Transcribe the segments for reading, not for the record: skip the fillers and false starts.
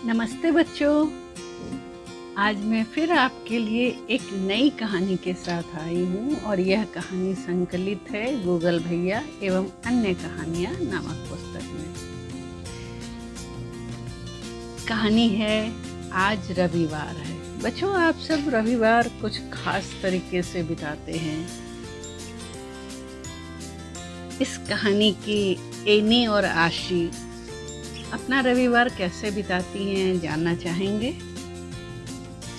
नमस्ते बच्चों। आज मैं फिर आपके लिए एक नई कहानी के साथ आई हूँ और यह कहानी संकलित है गूगल भैया एवं अन्य कहानियाँ नामक पुस्तक में। कहानी है आज रविवार है। बच्चों, आप सब रविवार कुछ खास तरीके से बिताते हैं। इस कहानी की एनी और आशी अपना रविवार कैसे बिताती हैं जानना चाहेंगे?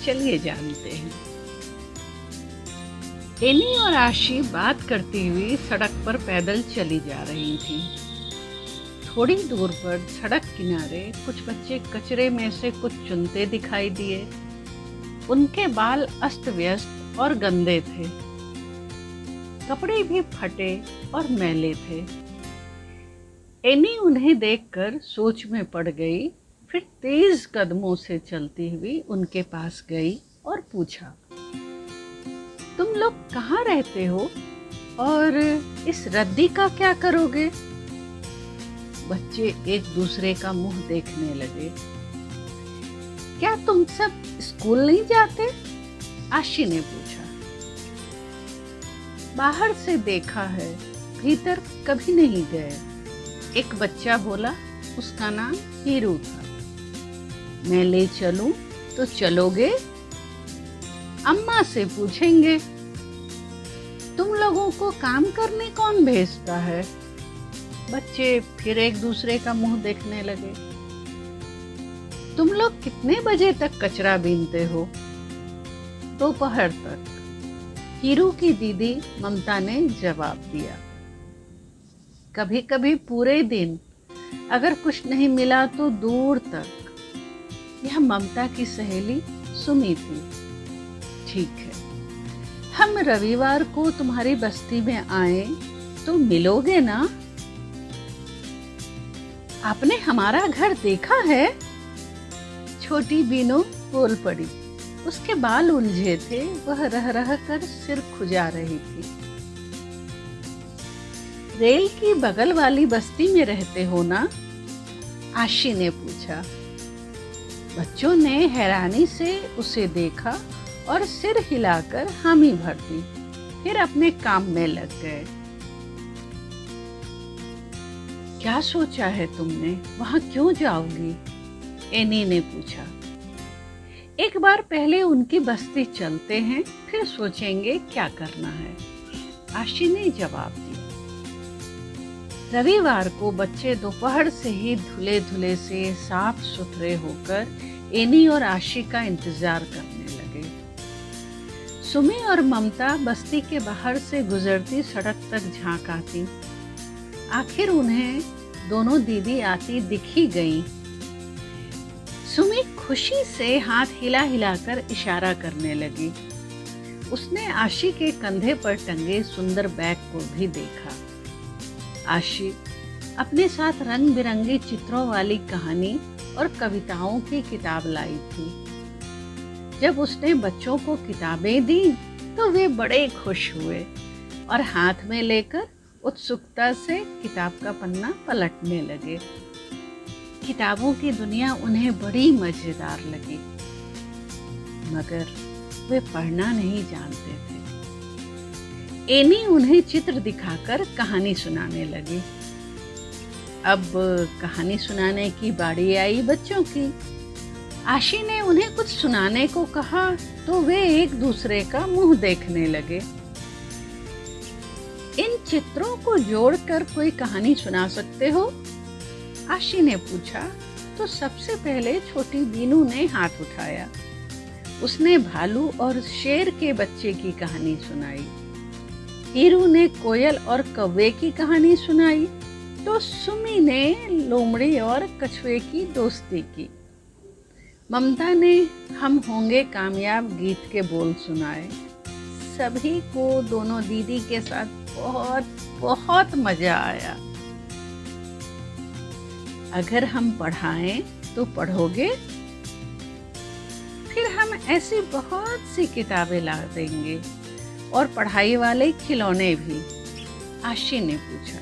चलिए जानते हैं। एनी और आशी बात करती हुई सड़क पर पैदल चली जा रही थी। थोड़ी दूर पर सड़क किनारे कुछ बच्चे कचरे में से कुछ चुनते दिखाई दिए। उनके बाल अस्त व्यस्त और गंदे थे। कपड़े भी फटे और मैले थे। एनी उन्हें देखकर सोच में पड़ गई। फिर तेज कदमों से चलती हुई उनके पास गई और पूछा, तुम लोग कहाँ रहते हो और इस रद्दी का क्या करोगे? बच्चे एक दूसरे का मुंह देखने लगे। क्या तुम सब स्कूल नहीं जाते? आशी ने पूछा। बाहर से देखा है, भीतर कभी नहीं गए। एक बच्चा बोला। उसका नाम हीरू था। मैं ले चलूं तो चलोगे? अम्मा से पूछेंगे। तुम लोगों को काम करने कौन भेजता है? बच्चे फिर एक दूसरे का मुंह देखने लगे। तुम लोग कितने बजे तक कचरा बीनते हो? दोपहर तक, हीरू की दीदी ममता ने जवाब दिया। कभी कभी पूरे दिन, अगर कुछ नहीं मिला तो दूर तक। यह ममता की सहेली सुमी थी। ठीक है, हम रविवार को तुम्हारी बस्ती में आए तो मिलोगे ना? आपने हमारा घर देखा है? छोटी बीनू बोल पड़ी। उसके बाल उलझे थे। वह रह रह कर सिर खुजा रही थी। रेल की बगल वाली बस्ती में रहते हो ना? आशी ने पूछा। बच्चों ने हैरानी से उसे देखा और सिर हिलाकर हामी भर दी। फिर अपने काम में लग गए। क्या सोचा है तुमने? वहां क्यों जाओगी? एनी ने पूछा। एक बार पहले उनकी बस्ती चलते हैं, फिर सोचेंगे क्या करना है, आशी ने जवाब दिया। रविवार को बच्चे दोपहर से ही धुले धुले से साफ सुथरे होकर एनी और आशी का इंतजार करने लगे। सुमी और ममता बस्ती के बाहर से गुजरती सड़क तक झांक आती। आखिर उन्हें दोनों दीदी आती दिखी गईं। सुमी खुशी से हाथ हिला हिलाकर इशारा करने लगी। उसने आशी के कंधे पर टंगे सुंदर बैग को भी देखा। आशी अपने साथ रंग बिरंगी चित्रों वाली कहानी और कविताओं की किताब लाई थी। जब उसने बच्चों को किताबें दी तो वे बड़े खुश हुए और हाथ में लेकर उत्सुकता से किताब का पन्ना पलटने लगे। किताबों की दुनिया उन्हें बड़ी मजेदार लगी, मगर वे पढ़ना नहीं जानते थे। एनी उन्हें चित्र दिखाकर कहानी सुनाने लगी। अब कहानी सुनाने की बारी आई बच्चों की। आशी ने उन्हें कुछ सुनाने को कहा तो वे एक दूसरे का मुंह देखने लगे। इन चित्रों को जोड़कर कोई कहानी सुना सकते हो? आशी ने पूछा तो सबसे पहले छोटी बीनू ने हाथ उठाया। उसने भालू और शेर के बच्चे की कहानी सुनाई। हीरू ने कोयल और कौवे की कहानी सुनाई तो सुमी ने लोमड़ी और कछुए की दोस्ती की। ममता ने हम होंगे कामयाब गीत के बोल सुनाए। सभी को दोनों दीदी के साथ बहुत बहुत मजा आया। अगर हम पढ़ाएं तो पढ़ोगे? फिर हम ऐसी बहुत सी किताबें ला देंगे और पढ़ाई वाले खिलौने भी, आशी ने पूछा।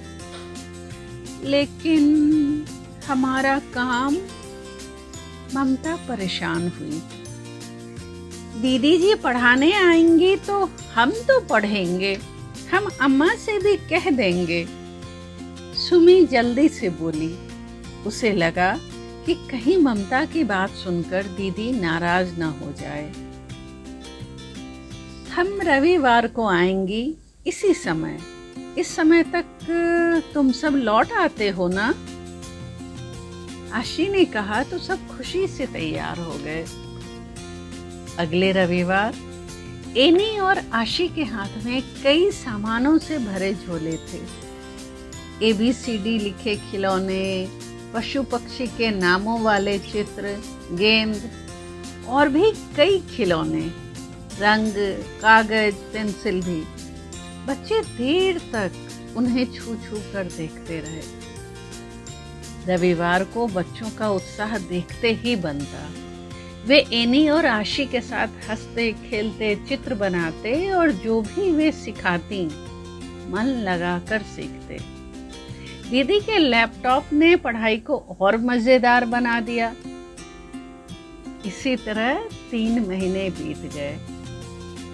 लेकिन हमारा काम? ममता परेशान हुई। दीदी जी पढ़ाने आएंगी तो हम तो पढ़ेंगे, हम अम्मा से भी कह देंगे। सुमी जल्दी से बोली। उसे लगा कि कहीं ममता की बात सुनकर दीदी नाराज ना हो जाए। हम रविवार को आएंगी इसी समय। इस समय तक तुम सब लौट आते हो ना? आशी ने कहा तो सब खुशी से तैयार हो गए। अगले रविवार एनी और आशी के हाथ में कई सामानों से भरे झोले थे। ABCD लिखे खिलौने, पशु पक्षी के नामों वाले चित्र, गेंद और भी कई खिलौने, रंग, कागज, पेंसिल भी। बच्चे देर तक उन्हें छू छू कर देखते रहे। रविवार को बच्चों का उत्साह देखते ही बनता। वे एनी और आशी के साथ हंसते खेलते, चित्र बनाते और जो भी वे सिखाती मन लगाकर सीखते। दीदी के लैपटॉप ने पढ़ाई को और मजेदार बना दिया। इसी तरह 3 महीने बीत गए।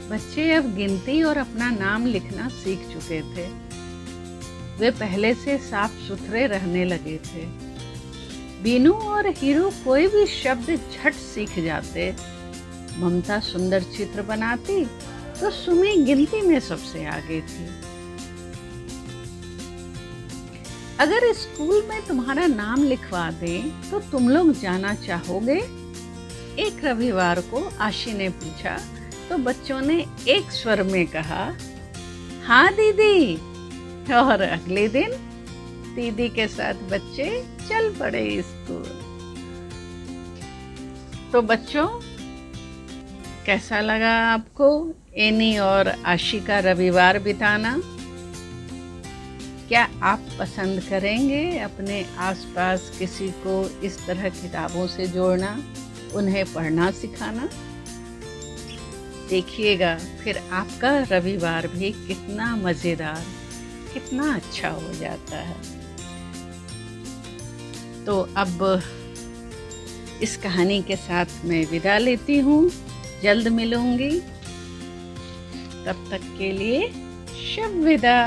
बच्चे अब गिनती और अपना नाम लिखना सीख चुके थे। वे पहले से साफ सुथरे रहने लगे थे। बीनू और हीरू कोई भी शब्द झट सीख जाते। ममता सुंदर चित्र बनाती तो सुमी गिनती में सबसे आगे थी। अगर स्कूल में तुम्हारा नाम लिखवा दें तो तुम लोग जाना चाहोगे? एक रविवार को आशी ने पूछा तो बच्चों ने एक स्वर में कहा, हाँ दीदी। और अगले दिन दीदी के साथ बच्चे चल पड़े स्कूल। तो बच्चों, कैसा लगा आपको एनी और आशी का रविवार बिताना? क्या आप पसंद करेंगे अपने आसपास किसी को इस तरह किताबों से जोड़ना, उन्हें पढ़ना सिखाना? देखिएगा फिर आपका रविवार भी कितना मज़ेदार, कितना अच्छा हो जाता है। तो अब इस कहानी के साथ मैं विदा लेती हूँ। जल्द मिलूंगी। तब तक के लिए शुभ विदा।